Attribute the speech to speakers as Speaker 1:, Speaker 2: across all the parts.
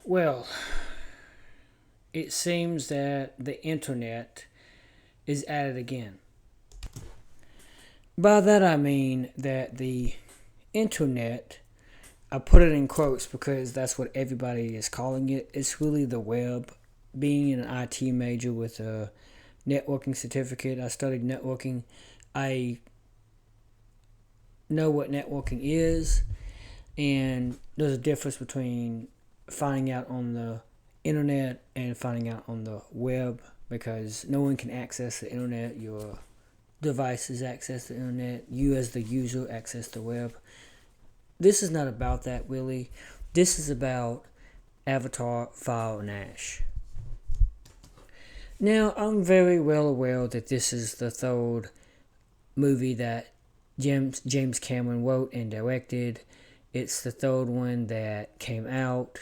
Speaker 1: Well, it seems that the internet is at it again. By that I mean that the internet, I put it in quotes because that's what everybody is calling it. It's really the web. Being an IT major with a networking certificate, I studied networking. I know what networking is, and there's a difference between finding out on the internet and finding out on the web because no one can access the internet. Your devices access the internet. You, as the user, access the web. This is not about that, Willie. This is about Avatar, Fire, and Ash. Now, I'm very well aware that this is the third movie that James Cameron wrote and directed. It's the third one that came out.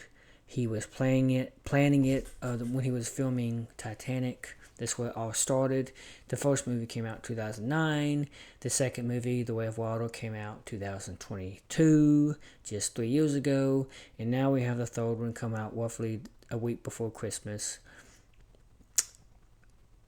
Speaker 1: He was planning it when he was filming Titanic. That's where it all started. The first movie came out in 2009. The second movie, The Way of Water, came out 2022, just 3 years ago. And now we have the third one come out roughly a week before Christmas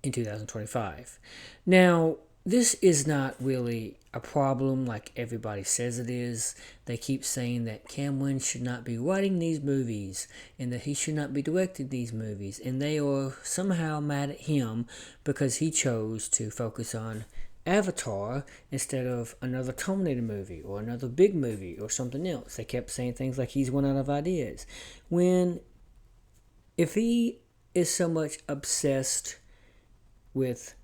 Speaker 1: in 2025. Now, this is not really a problem like everybody says it is. They keep saying that Cameron should not be writing these movies and that he should not be directing these movies. And they are somehow mad at him because he chose to focus on Avatar instead of another Terminator movie or another big movie or something else. They kept saying things like he's run out of ideas. When, if he is so much obsessed with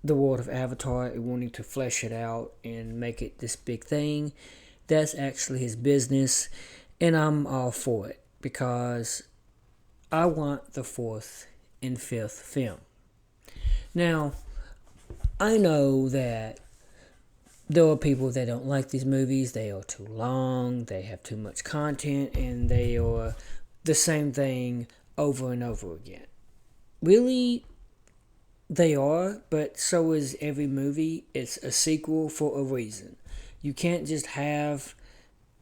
Speaker 1: the world of Avatar and wanting to flesh it out and make it this big thing, that's actually his business, and I'm all for it because I want the fourth and fifth film. Now, I know that there are people that don't like these movies. They are too long, they have too much content, and they are the same thing over and over again. Really, they are, but so is every movie. It's a sequel for a reason. You can't just have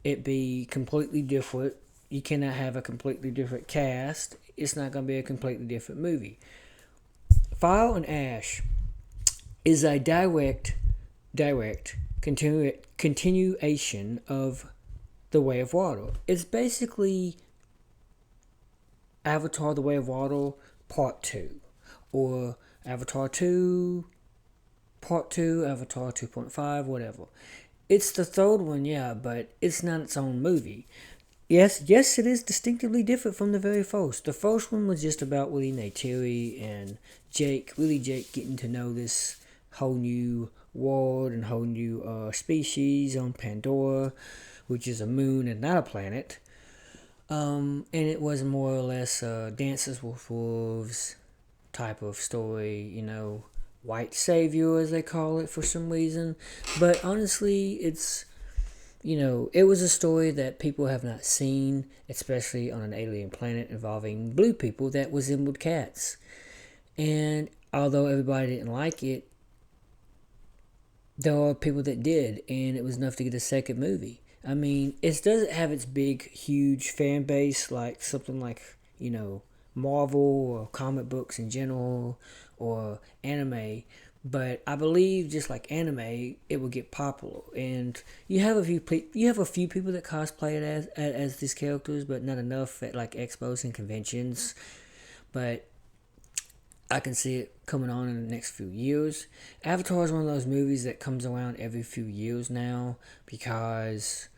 Speaker 1: it be completely different. You cannot have a completely different cast. It's not going to be a completely different movie. Fire and Ash is a direct continuation of The Way of Water. It's basically Avatar: The Way of Water Part 2, or Avatar 2, Part 2, Avatar 2.5, whatever. It's the third one, yeah, but it's not its own movie. Yes, it is distinctively different from the very first. The first one was just about Willie Neytiri and Jake getting to know this whole new world and whole new species on Pandora, which is a moon and not a planet. And it was more or less Dances with Wolves type of story, white savior as they call it for some reason. But honestly, it was a story that people have not seen, especially on an alien planet involving blue people that resembled cats. And although everybody didn't like it, there are people that did, and it was enough to get a second movie. I mean, it doesn't have its big, huge fan base like something like, Marvel or comic books in general or anime, but I believe just like anime, it will get popular. And you have a few people that cosplay it as these characters, but not enough at like expos and conventions. But I can see it coming on in the next few years. Avatar is one of those movies that comes around every few years now because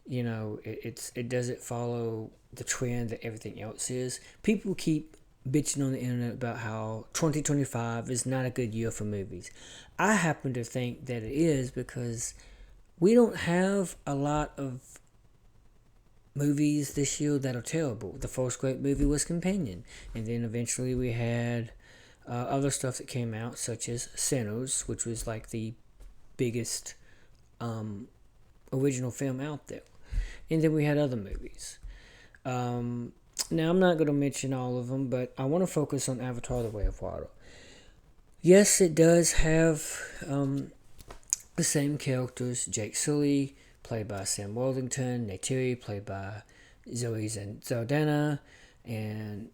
Speaker 1: it doesn't follow the trend that everything else is. People keep bitching on the internet about how 2025 is not a good year for movies. I happen to think that it is because we don't have a lot of movies this year that are terrible. The first great movie was Companion, and then eventually we had other stuff that came out, such as Sinners, which was like the biggest original film out there. And then we had other movies. Now, I'm not going to mention all of them, but I want to focus on Avatar: The Way of Water. Yes, it does have the same characters. Jake Sully, played by Sam Worthington. Neytiri, played by Zoe Saldana, and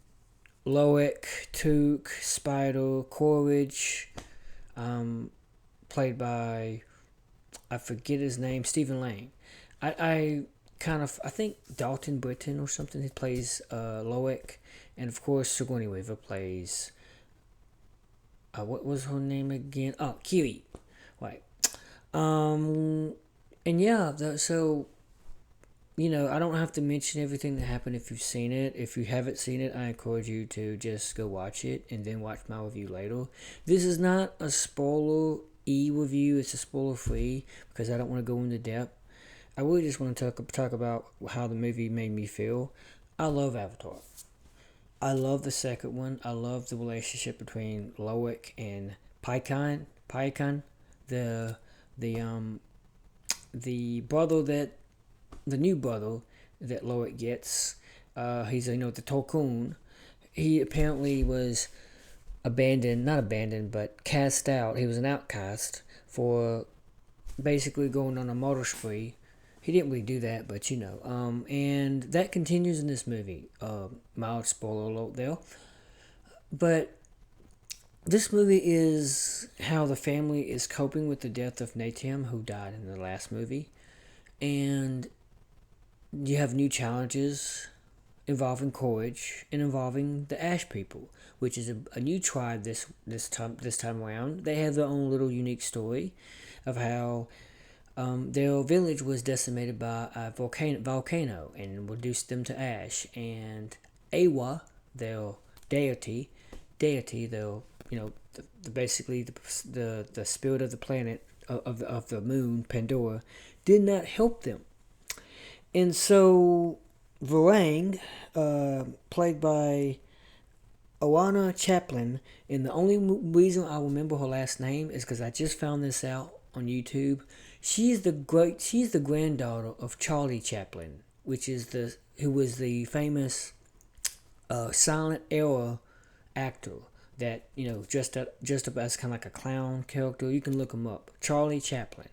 Speaker 1: Loic, Took, Spider, Coleridge, played by, I forget his name, Stephen Lang. I I think Dalton Britton or something, he plays Loic, and of course Sigourney Weaver plays, what was her name again? Oh, Kiri. Right. Um, and yeah, so I don't have to mention everything that happened if you've seen it. If you haven't seen it, I encourage you to just go watch it and then watch my review later. This is not a spoiler review, it's a spoiler free because I don't want to go into depth. I really just want to talk about how the movie made me feel. I love Avatar. I love the second one. I love the relationship between Loic and Pykan, the the um the brother that the new brother that Loic gets. He's the Tolkien. He apparently was abandoned, not abandoned, but cast out. He was an outcast for basically going on a motor spree. He didn't really do that, but and that continues in this movie. Mild spoiler alert there, but this movie is how the family is coping with the death of Natim, who died in the last movie, and you have new challenges involving Courage and involving the Ash people, which is a new tribe this time around. They have their own little unique story of how their village was decimated by a volcano and reduced them to ash. And Awa, their deity, their basically the spirit of the planet of the moon Pandora, did not help them. And so Varang, played by Oana Chaplin, and the only reason I remember her last name is because I just found this out on YouTube. She's the granddaughter of Charlie Chaplin, who was the famous silent era actor that dressed up as kind of like a clown character. You can look him up. Charlie Chaplin.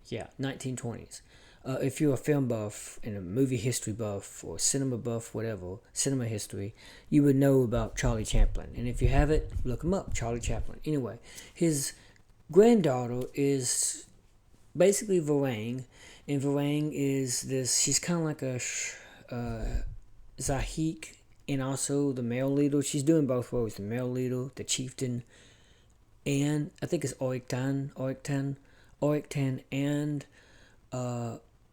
Speaker 1: Yeah, 1920s. If you're a film buff and a movie history buff or cinema buff, whatever, cinema history, you would know about Charlie Chaplin. And if you haven't, look him up, Charlie Chaplin. Anyway, his granddaughter is basically Varang, and Varang is this. She's kind of like a Zahik, and also the male leader. She's doing both roles: the male leader, the chieftain, and I think it's Oiktan, and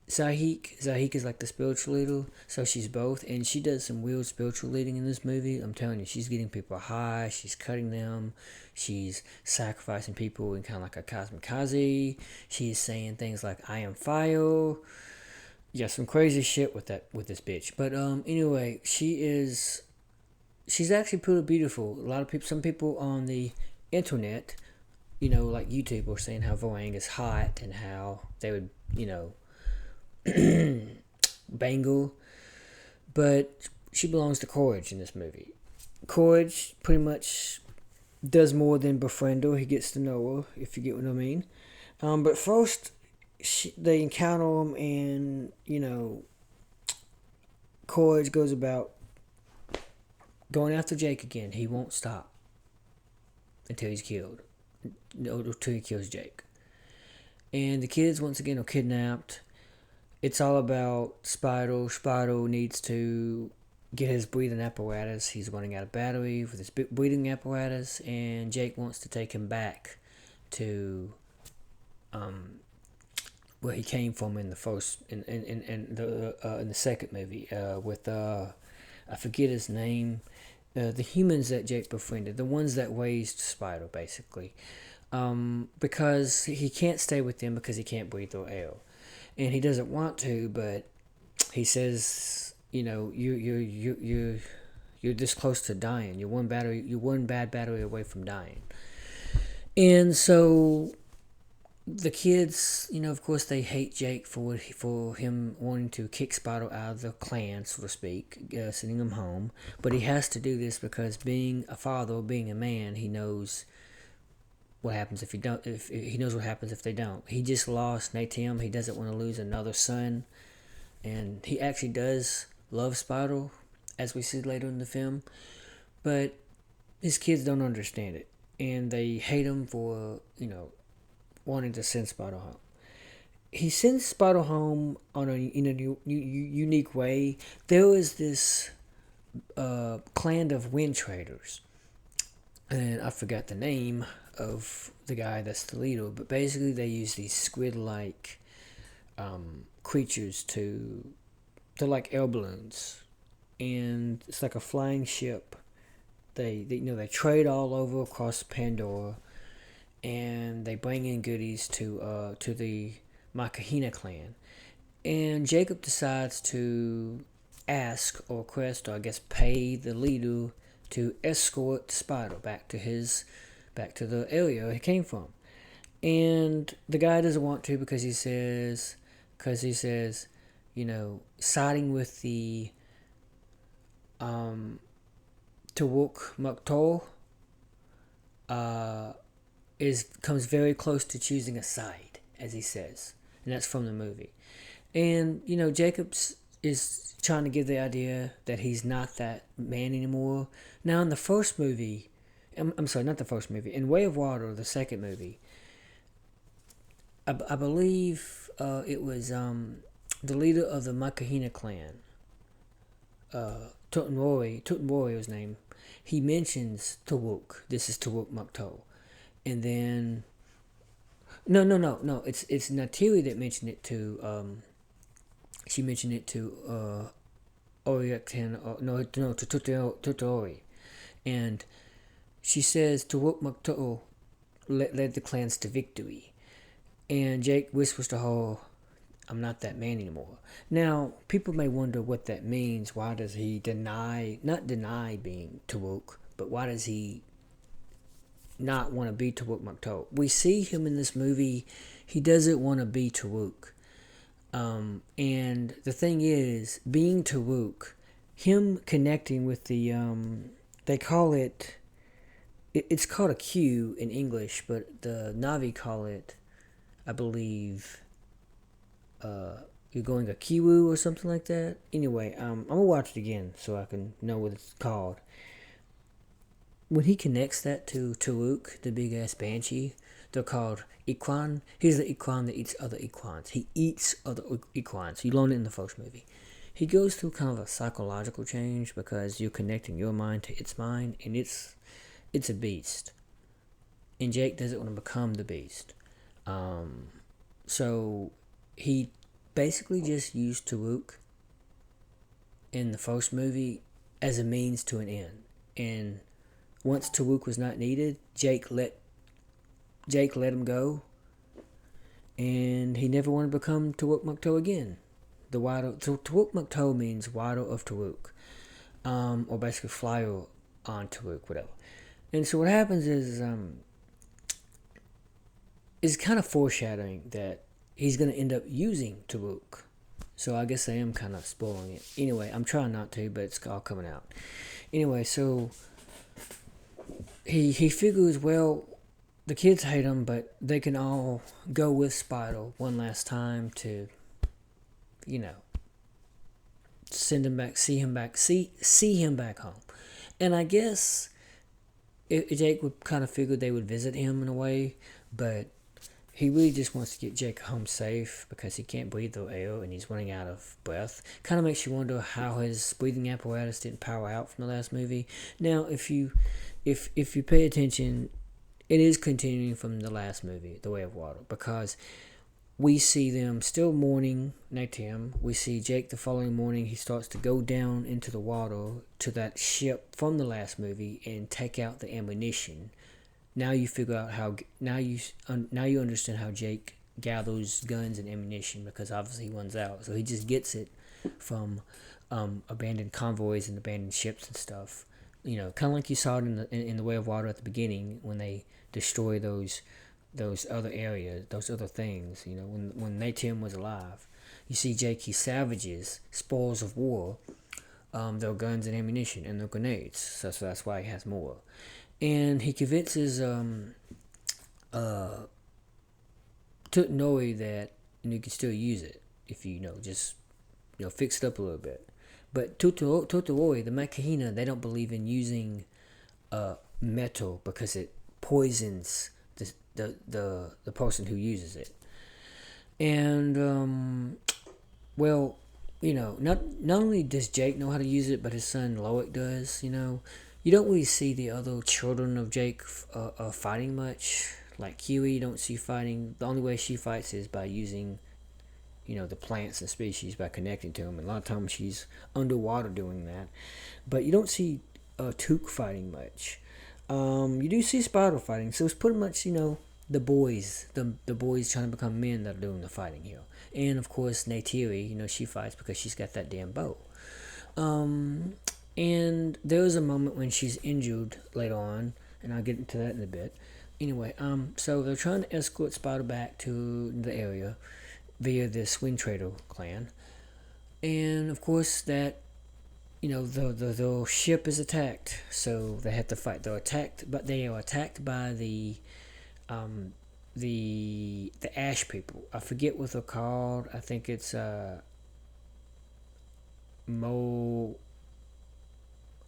Speaker 1: Zahik. Zahik is like the spiritual leader, so she's both, and she does some weird spiritual leading in this movie. I'm telling you, she's getting people high, she's cutting them, she's sacrificing people in kind of like a kamikaze. She's saying things like "I am fire." Yeah, some crazy shit with this bitch. But anyway, she's actually pretty beautiful. A lot of people, some people on the internet, like YouTube, were saying how Voang is hot and how they would, bangle, but she belongs to Courage in this movie. Courage pretty much does more than befriend her. He gets to know her, if you get what I mean. But first, they encounter him, and Courage goes about going after Jake again. He won't stop until he's killed, until he kills Jake. And the kids once again are kidnapped. It's all about Spider. Spider needs to get his breathing apparatus. He's running out of battery with his breathing apparatus, and Jake wants to take him back to where he came from in the first in the second movie with I forget his name. The humans that Jake befriended, the ones that raised Spider, basically, because he can't stay with them because he can't breathe their air, and he doesn't want to, but he says, you're this close to dying. You're one bad battery away from dying, and so the kids, of course, they hate Jake for him wanting to kick Spider out of the clan, so to speak, sending him home. But he has to do this because, being a father, being a man, he knows what happens if he don't. If he knows what happens if they don't. He just lost Natim. He doesn't want to lose another son, and he actually does love Spider, as we see later in the film, but his kids don't understand it, and they hate him for wanting to send Spider home. He sends Spider home in a unique way. There was this clan of wind traders, and I forgot the name of the guy that's the leader, but basically they use these squid-like creatures to they're like air balloons, and it's like a flying ship. They trade all over across Pandora, and they bring in goodies to the Makahina clan. And Jacob decides to ask or request, or I guess pay the leader to escort Spider back to the area he came from. And the guy doesn't want to because he says, siding with the Tawuk Mukto is comes very close to choosing a side, as he says, and that's from the movie. And Jacobs is trying to give the idea that he's not that man anymore. Now, in the first movie, I'm sorry, not the first movie. In Way of Water, the second movie, I believe it was the leader of the Makahina clan, Tutanwori was name. He mentions Tawuk. This is Tawuk Mukto. And then no. It's Natiri that mentioned it to she mentioned it to Oriakten to Tutori. And she says Tawuk Mukto led the clans to victory. And Jake whispers to her, I'm not that man anymore. Now, people may wonder what that means. Why does he not deny being Tawuk, but why does he not want to be Tawuk Mukto? We see him in this movie, he doesn't want to be Tawuk. And the thing is, being Tawuk, him connecting with the, they call it's called a Q in English, but the Navi call it, I believe, you're going a Kiwu or something like that. Anyway, I'm gonna watch it again so I can know what it's called. When he connects that to Tawuk, the big ass banshee, they're called Ikwan. He's the Ikwan that eats other Ikwans. He eats other Ikwans. You learn it in the first movie. He goes through kind of a psychological change because you're connecting your mind to its mind, and it's a beast. And Jake doesn't want to become the beast. So he basically just used Tawuk in the first movie as a means to an end. And once Tawuk was not needed, Jake let him go, and he never wanted to become Tawuk Mukto again. The Wado, Tawuk Mukto means Wado of Tawuk, or basically flyer on Tawuk, whatever. And so what happens is kind of foreshadowing that he's going to end up using Tawuk. So I guess I am kind of spoiling it. Anyway, I'm trying not to, but it's all coming out. Anyway, so he figures, well, the kids hate him, but they can all go with Spider one last time to, send him back, see him back home. And I guess Jake would kind of figure they would visit him in a way, but he really just wants to get Jake home safe because he can't breathe the air and he's running out of breath. Kind of makes you wonder how his breathing apparatus didn't power out from the last movie. Now, if you pay attention, it is continuing from the last movie, The Way of Water, because we see them still mourning nighttime. We see Jake the following morning. He starts to go down into the water to that ship from the last movie and take out the ammunition. Now you figure out how. Now you understand how Jake gathers guns and ammunition, because obviously he runs out. So he just gets it from abandoned convoys and abandoned ships and stuff. Kind of like you saw it in the Way of Water at the beginning when they destroy those other areas, those other things. When Nathan was alive, you see Jake, he savages spoils of war, their guns and ammunition and their grenades. So that's why he has more. And he convinces Tutanori that you can still use it if you just fix it up a little bit. But Totoro, the Makahina, they don't believe in using metal because it poisons the person who uses it. And well, not only does Jake know how to use it, but his son Loic does. You don't really see the other children of Jake fighting much. Like Kiwi, you don't see fighting. The only way she fights is by using, the plants and species, by connecting to them. And a lot of times she's underwater doing that. But you don't see Took fighting much. You do see Spider fighting, so it's pretty much, the boys, the boys trying to become men that are doing the fighting here. And of course, Neytiri, she fights because she's got that damn bow. And there was a moment when she's injured later on, and I'll get into that in a bit. Anyway, so they're trying to escort Spider back to the area via this Wind Trader clan. And of course, that the ship is attacked, so they have to fight. They're attacked, but they are attacked by the Ash people. I forget what they're called. I think it's Mo.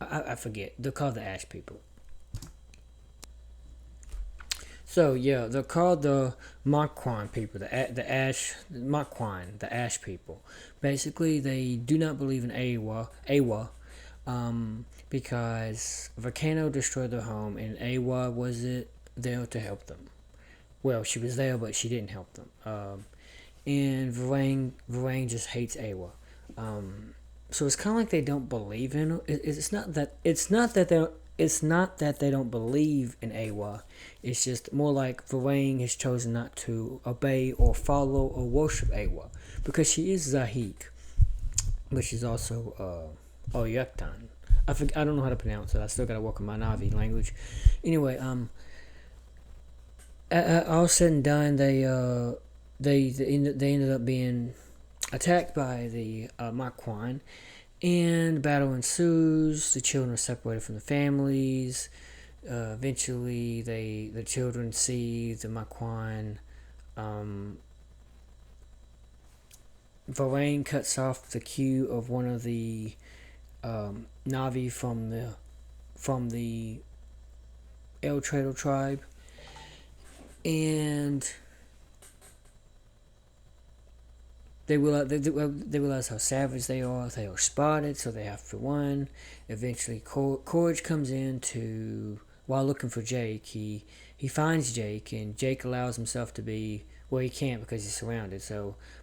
Speaker 1: I forget. They're called the Ash people. So yeah, they're called the Marquand people, the Marquand, the Ash people. Basically, they do not believe in Awa, because Volcano destroyed their home, and Awa wasn't there to help them. Well, she was there, but she didn't help them. And Varang just hates Awa. So it's kind of like they don't believe in her. It's not that they don't believe in Awa. It's just more like Varang has chosen not to obey or follow or worship Awa because she is Zahik, but she's also Oyektan. I don't know how to pronounce it. I still gotta work on my Navi language. Anyway, all said and done, they ended up being attacked by the Marquand, and battle ensues. The children are separated from the families. Eventually, the children see the Marquand. Varane cuts off the queue of one of the Navi from the El Trado tribe, and they realize how savage they are. They are spotted, so they have to run. Eventually, Courage comes in while looking for Jake. He finds Jake, and Jake allows himself to be. Well, he can't because he's surrounded.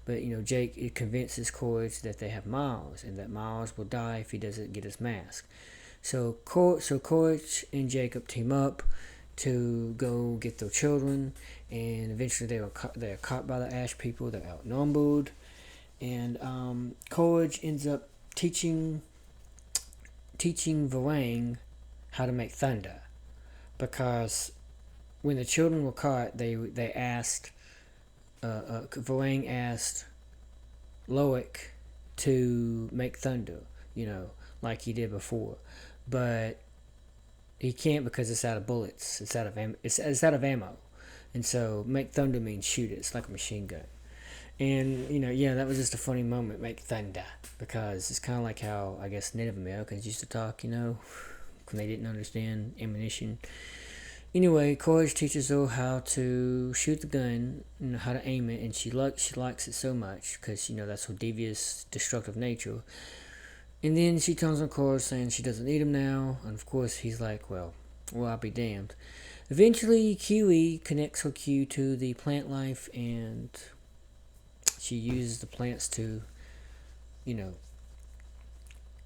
Speaker 1: But Jake convinces Courage that they have Miles, and that Miles will die if he doesn't get his mask. So Courage and Jacob team up to go get their children, and eventually they are caught by the Ash people. They're outnumbered, and Courage ends up teaching Varang how to make thunder, because when the children were caught, they asked Varang asked Loic to make thunder, like he did before, but he can't because it's out of bullets. It's out of ammo, and so make thunder means shoot it. It's like a machine gun. And that was just a funny moment. Make thunder, because it's kind of like how I guess Native Americans used to talk. When they didn't understand ammunition. Anyway, Courage teaches her how to shoot the gun, how to aim it, and she likes it so much because that's her devious, destructive nature. And then she turns on Courage saying she doesn't need him now, and of course he's like, well, I'll be damned. Eventually, Kiwi connects her Q to the plant life, and she uses the plants to,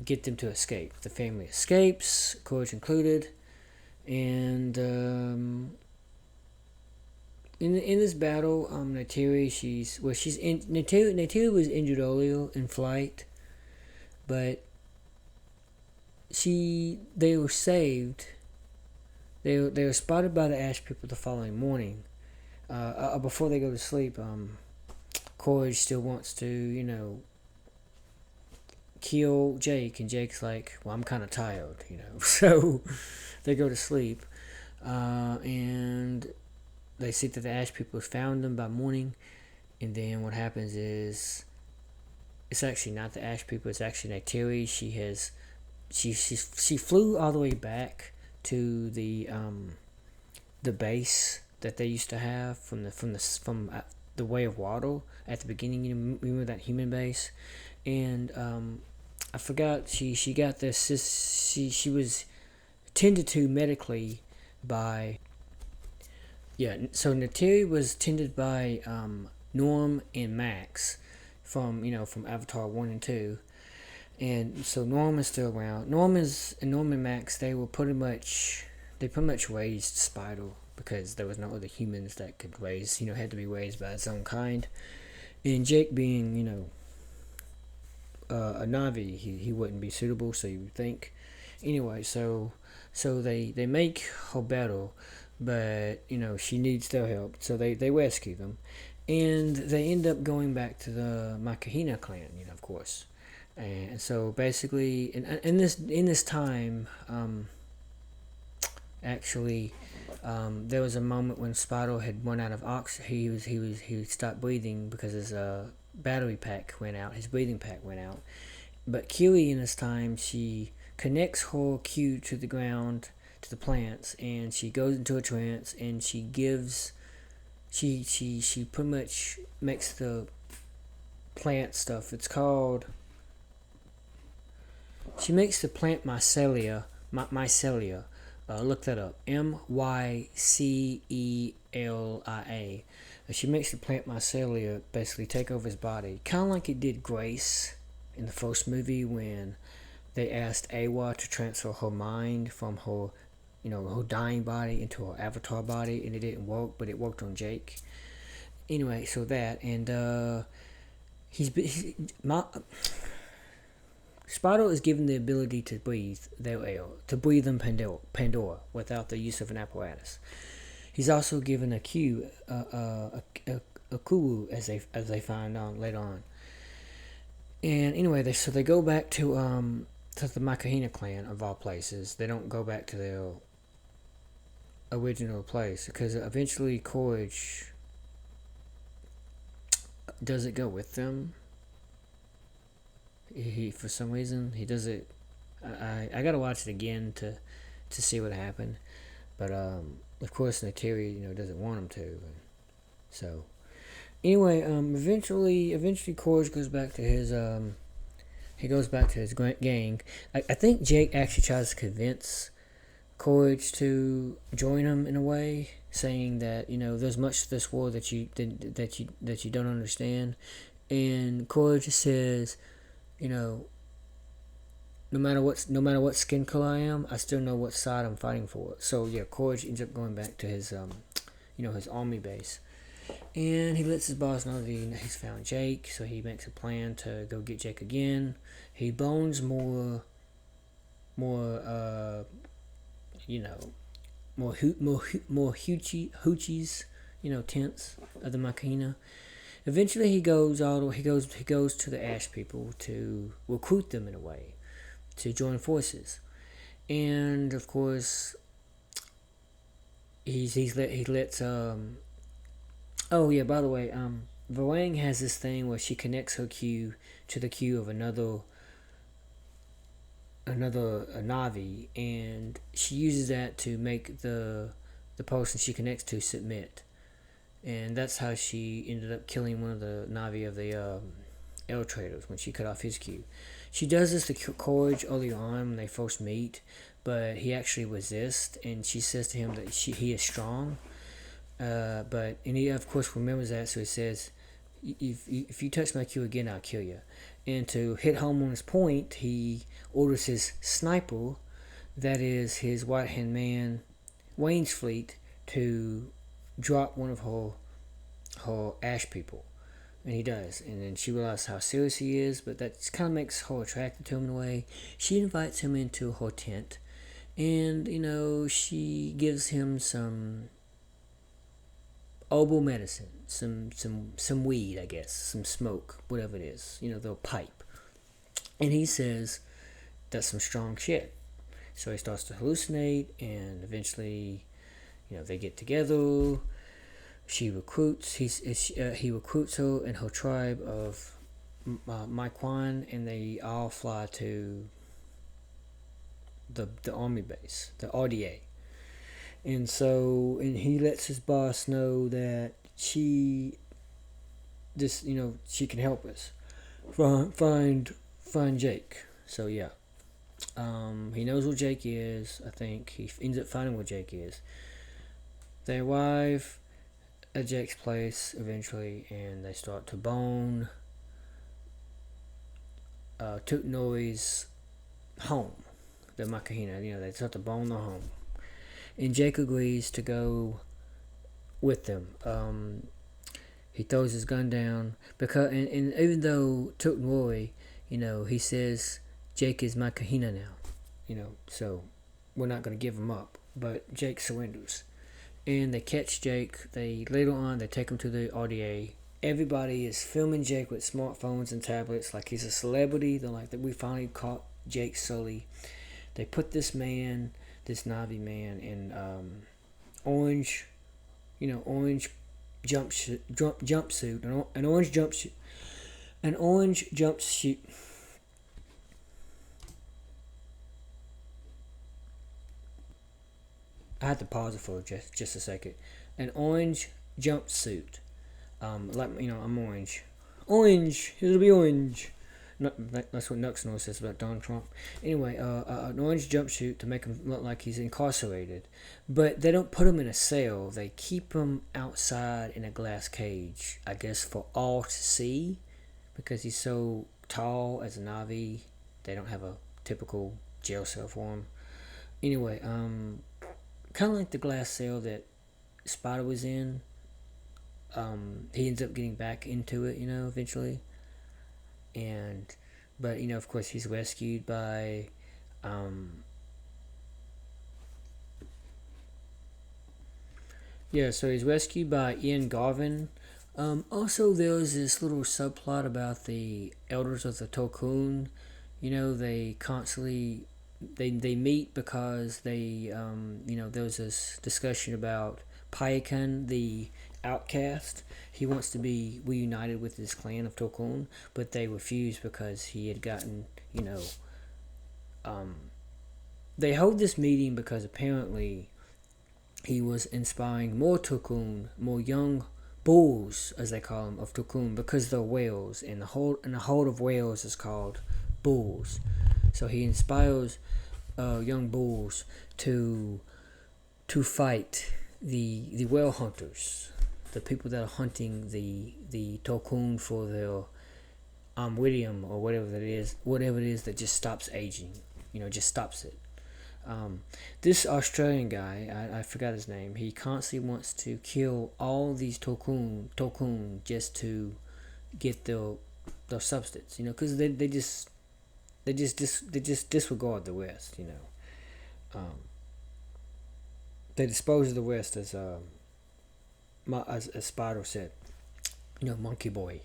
Speaker 1: get them to escape. The family escapes, Courage included, and in this battle, Neytiri, Neytiri was injured earlier in flight, but they were saved. They were spotted by the Ash people the following morning. Before they go to sleep, Courage still wants to, kill Jake, and Jake's like, well, I'm kind of tired, So they go to sleep, and they see that the Ash people found them by morning, and then what happens is it's actually not the Ash people. It's actually Neytiri. She flew all the way back to the base that they used to have from the Way of Water at the beginning. You know, remember that human base, and I forgot she got this. She was tended to medically by So Neytiri was tended by Norm and Max from Avatar 1 and 2, and so Norm is still around. Norm and Max, they pretty much raised Spider because there was no other humans that could raise, had to be raised by its own kind. And Jake being, a Navi, he wouldn't be suitable, so you would think. Anyway, so they make her better, but she needs their help, so they rescue them, and they end up going back to the Makahina clan, of course. And so basically, in this time, actually, there was a moment when Spider had run out of oxygen. He stopped breathing because his battery pack went out. His breathing pack went out. But Kiri, in this time, she connects her Q to the ground, to the plants, and she goes into a trance, and she pretty much makes the plant stuff. It's called. She makes the plant mycelia. Look that up. Mycelia. She makes the plant mycelia basically take over his body, kind of like it did Grace in the first movie when they asked Awa to transfer her mind from her, her dying body into her avatar body, and it didn't work, but it worked on Jake. Anyway, so that, and Spider is given the ability to breathe their air, to breathe in Pandora without the use of an apparatus. He's also given a Q, a Kuru, as they find on later on. And anyway, they go back to the Makahina clan of all places. They don't go back to their original place because eventually Courage doesn't go with them. He for some reason he does it. I gotta watch it again to see what happened, but of course Neytiri doesn't want him to. So anyway, eventually Courage goes back to his gang. I think Jake actually tries to convince Courage to join him in a way, saying that there's much to this war that you don't understand, and Courage says, no matter what skin color I am, I still know what side I'm fighting for. So yeah, Courage ends up going back to his his army base, and he lets his boss know that he's found Jake. So he makes a plan to go get Jake again. He bones more hoochies, tents of the Makahina. Eventually, he goes to the Ash people to recruit them in a way to join forces, and of course, he lets. Oh yeah, by the way, Varang has this thing where she connects her Q to the Q of another Navi, and she uses that to make the person she connects to submit. And that's how she ended up killing one of the Navi of the L Traders when she cut off his Q. She does this to Courage early on when they first meet, but he actually resists, and she says to him that he is strong. And he of course remembers that, so he says, if you touch my Q again, I'll kill you. And to hit home on his point, he orders his sniper, that is his right hand man, Wayne's fleet, to drop one of her Ash people. And he does. And then she realizes how serious he is, but that kind of makes her attracted to him in a way. She invites him into her tent, and she gives him some herbal medicine, some weed, I guess, some smoke, whatever it is, the pipe. And he says that's some strong shit. So he starts to hallucinate, and eventually, they get together. He recruits her and her tribe of Mike Wan, and they all fly to the army base, the RDA. And he lets his boss know that she can help us find Jake. So yeah, he knows where Jake is. I think he ends up finding where Jake is. They arrive at Jake's place eventually, and they start to bone Toot Noi's home, the Makahina. They start to bone their home, and Jake agrees to go with them. He throws his gun down because, and even though Toot Noi, he says Jake is my kahina now, so we're not going to give him up. But Jake surrenders, and they catch Jake. Later on they take him to the RDA. Everybody is filming Jake with smartphones and tablets like he's a celebrity. They're like that we finally caught Jake Sully. They put this Navi man, in orange, orange jumpsuit, an orange jumpsuit. I had to pause it for just a second. An orange jumpsuit. I'm orange. Orange. It'll be orange. That's what Nux says about Donald Trump. Anyway, an orange jumpsuit to make him look like he's incarcerated. But they don't put him in a cell. They keep him outside in a glass cage, I guess for all to see, because he's so tall as a Navi. They don't have a typical jail cell for him. Anyway, kind of like the glass cell that Spider was in. He ends up getting back into it, eventually. But of course, he's rescued by, so he's rescued by Ian Garvin. Also, there was this little subplot about the Elders of the Tokun. They constantly they meet because there was this discussion about Payakan, the outcast. He wants to be reunited with his clan of Tokun, but they refuse because he had gotten, they hold this meeting because apparently he was inspiring more Tokun, more young bulls, as they call them, of Tokun, because they're whales, and the hold of whales is called bulls. So he inspires young bulls to fight the whale hunters, the people that are hunting the Tokun for their Iridium or whatever it is that just stops aging, just stops it. This Australian guy, I forgot his name. He constantly wants to kill all these Tokun just to get their substance, because they just disregard the West, They dispose of the West as Spider said, Monkey Boy,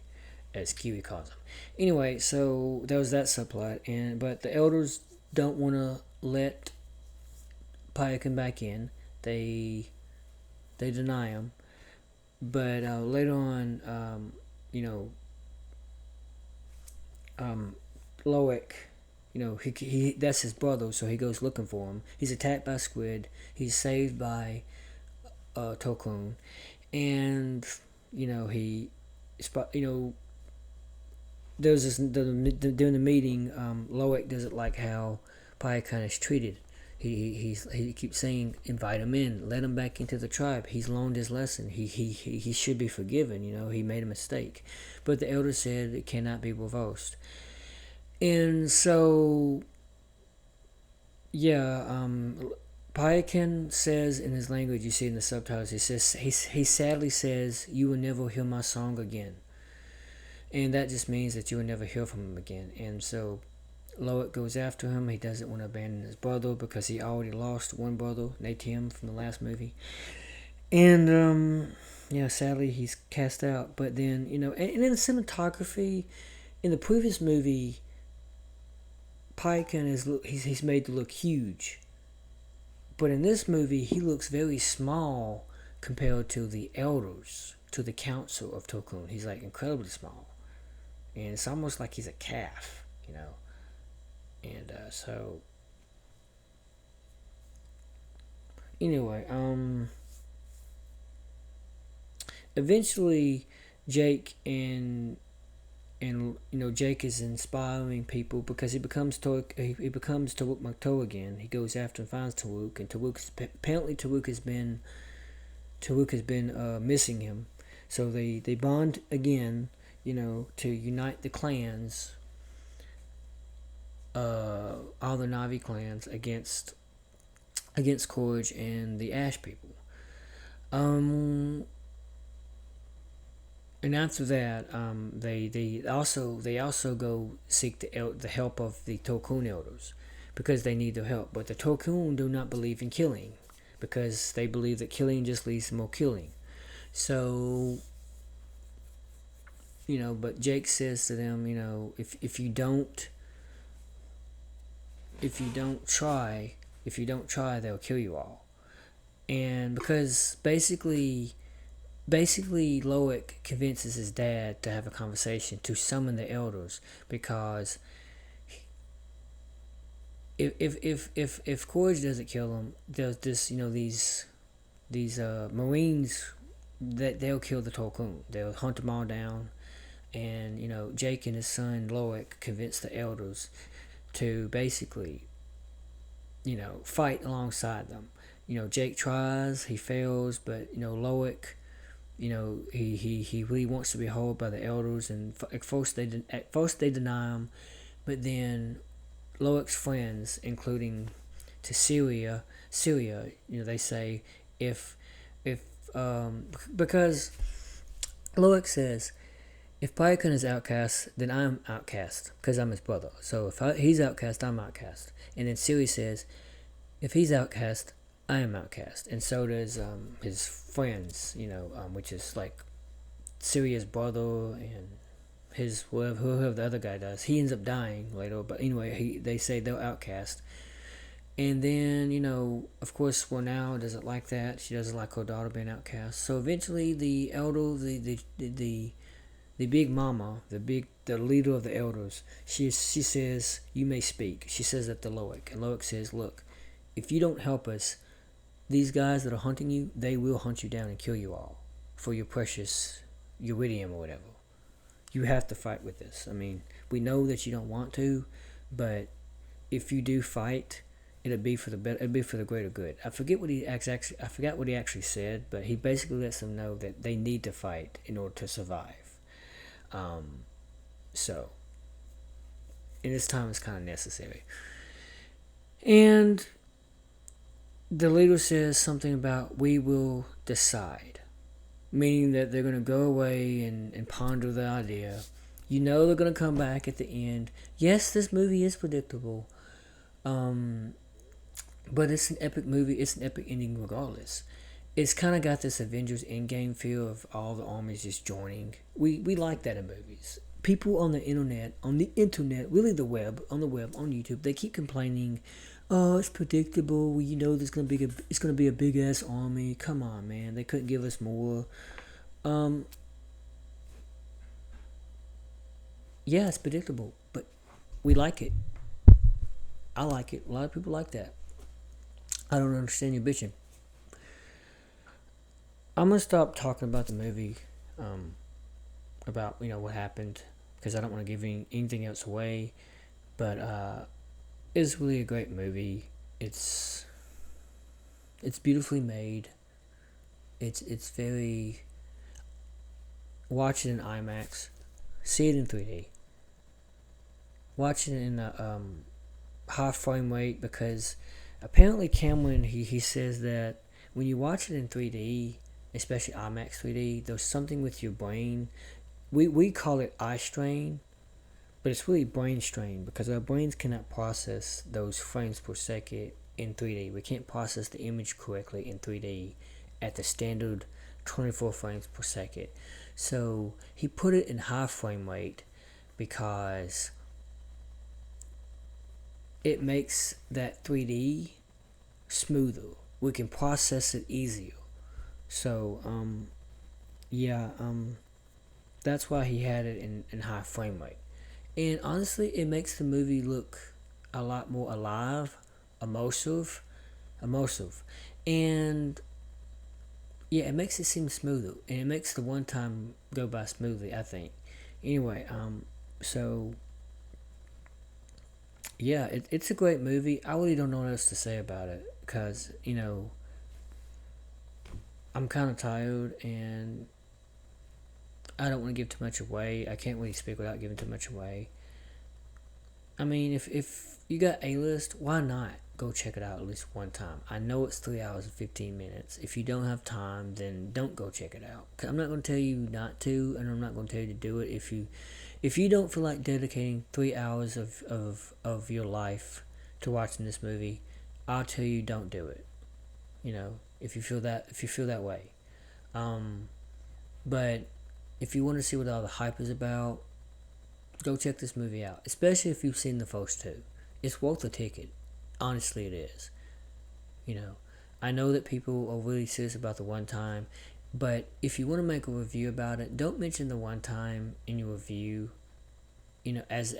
Speaker 1: as Kiwi calls him. Anyway, so there was that subplot, but the Elders don't want to let Payakan back in. They deny him, but later on, Loic, he that's his brother, so he goes looking for him. He's attacked by squid. He's saved by Tokun, and there's this during the meeting. Loic doesn't like how Payakan is treated. He keeps saying, invite him in, let him back into the tribe. He's learned his lesson. He should be forgiven. He made a mistake, but the elder said it cannot be reversed. And so, Payakan says in his language, you see in the subtitles, he sadly says, "You will never hear my song again," and that just means that you will never hear from him again. And so, Loic goes after him. He doesn't want to abandon his brother because he already lost one brother, Natium, from the last movie. And sadly he's cast out. But then and in the cinematography, in the previous movie, Payakan he's made to look huge, but in this movie he looks very small compared to the elders, to the council of Tokun. He's like incredibly small, and it's almost like he's a calf, you know. And so anyway, eventually Jake and Jake is inspiring people because he becomes Tawuk Makto again. He goes after and finds Tawuk, and apparently Tawuk has been missing him, so they bond again, to unite the clans, all the Navi clans against Korg and the Ash people. Um, and after that, they also go seek the help of the Tokun elders because they need their help. But the Tokun do not believe in killing because they believe that killing just leads to more killing. So, but Jake says to them, if you don't try, they'll kill you all. And because basically Loic convinces his dad to have a conversation to summon the elders because if Korg doesn't kill him, there's these Marines that they'll kill the Tolkun. They'll hunt them all down, and Jake and his son Loic convince the elders to basically fight alongside them. Jake tries, he fails, but Loic, he really wants to be held by the elders, and at first they deny him, but then Loic's friends, including to Syria, they say if because Loic says if Pyakun is outcast, then I'm outcast because I'm his brother. So if he's outcast, I'm outcast. And then Syria says if he's outcast, I am outcast, and so does his friends, which is like Syria's brother and his whoever the other guy does. He ends up dying later, but anyway, they say they're outcast. And then of course, Wornal doesn't like that. She doesn't like her daughter being outcast. So eventually, the elder, the big mama, the leader of the elders, she says, "You may speak." She says that to Loic, and Loic says, "Look, if you don't help us, these guys that are hunting you, they will hunt you down and kill you all for your precious uridium or whatever. You have to fight with this. I mean, we know that you don't want to, but if you do fight, it'll be for the greater good." I forgot what he actually said, but he basically lets them know that they need to fight in order to survive. So, in this time, it's kind of necessary. And the leader says something about "we will decide," meaning that they're going to go away and ponder the idea. They're going to come back at the end. Yes, this movie is predictable, but it's an epic movie. It's an epic ending regardless. It's kind of got this Avengers Endgame feel of all the armies just joining. We like that in movies. People on the internet, really on the web, on YouTube, they keep complaining, "Oh, it's predictable. There's it's gonna be a big ass army. Come on, man. They couldn't give us more." Yeah, it's predictable, but we like it. I like it. A lot of people like that. I don't understand your bitching. I'm gonna stop talking about the movie, about what happened, because I don't want to give anything else away. But it's really a great movie. It's beautifully made. It's very. Watch it in IMAX. See it in 3D. Watch it in a high frame rate, because apparently Cameron he says that when you watch it in 3D, especially IMAX 3D, there's something with your brain. We call it eye strain, but it's really brain strain because our brains cannot process those frames per second in 3D. We can't process the image correctly in 3D at the standard 24 frames per second. So he put it in high frame rate because it makes that 3D smoother. We can process it easier. So, yeah, That's why he had it in high frame rate. And honestly, it makes the movie look a lot more alive, emotive, and yeah, it makes it seem smoother, and it makes the one time go by smoothly, I think. Anyway, so yeah, it's a great movie. I really don't know what else to say about it because I'm kind of tired and I don't want to give too much away. I can't really speak without giving too much away. I mean, if you got A list, why not go check it out at least one time? I know it's 3 hours and 15 minutes. If you don't have time, then don't go check it out. 'Cause I'm not going to tell you not to, and I'm not going to tell you to do it. If you don't feel like dedicating 3 hours of your life to watching this movie, I'll tell you don't do it. If you feel that way. Um, but if you want to see what all the hype is about, go check this movie out. Especially if you've seen the first two. It's worth the ticket. Honestly, it is. You know, I know that people are really serious about the one time, but if you want to make a review about it, don't mention the one time in your review. As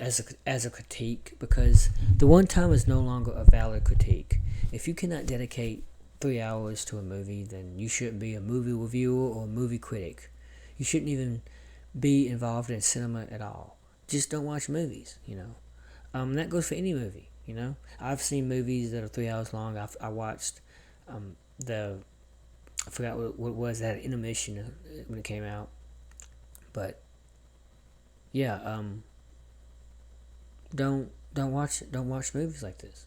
Speaker 1: a critique, because the one time is no longer a valid critique. If you cannot dedicate 3 hours to a movie, then you shouldn't be a movie reviewer or a movie critic. You shouldn't even be involved in cinema at all. Just don't watch movies. That goes for any movie. I've seen movies that are 3 hours long. I watched the I forgot what was that intermission when it came out, but yeah, don't watch movies like this.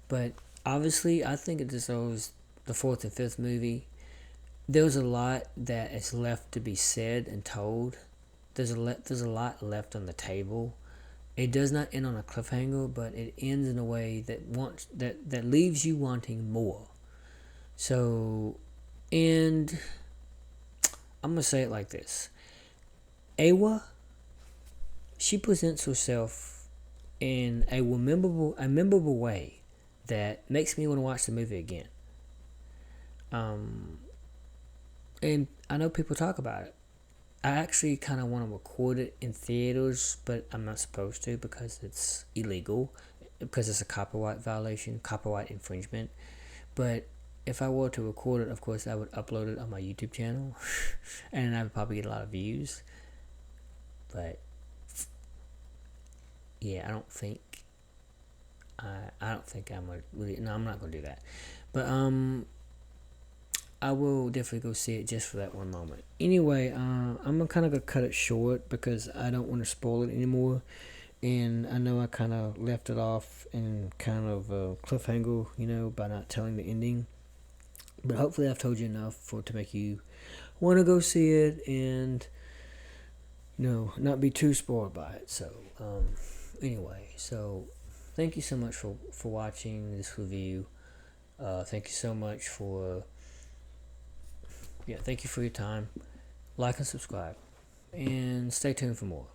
Speaker 1: But obviously, I think it deserves the fourth and fifth movie. There's a lot that is left to be said and told. There's a lot left on the table. It does not end on a cliffhanger, but it ends in a way that leaves you wanting more. So, and I'm gonna say it like this: Awa, she presents herself in a memorable way that makes me want to watch the movie again. Um, and I know people talk about it. I actually kind of want to record it in theaters, but I'm not supposed to because it's illegal, because it's a copyright violation, copyright infringement. But if I were to record it, of course, I would upload it on my YouTube channel, and I would probably get a lot of views. But yeah, I don't think I'm gonna really. No, I'm not gonna do that. But I will definitely go see it just for that one moment. Anyway, I'm gonna kind of go cut it short because I don't want to spoil it anymore, and I know I kind of left it off in kind of a cliffhanger, by not telling the ending. But hopefully, I've told you enough to make you want to go see it and not be too spoiled by it. So, anyway, thank you so much for watching this review. Thank you so much thank you for your time. Like and subscribe, and stay tuned for more.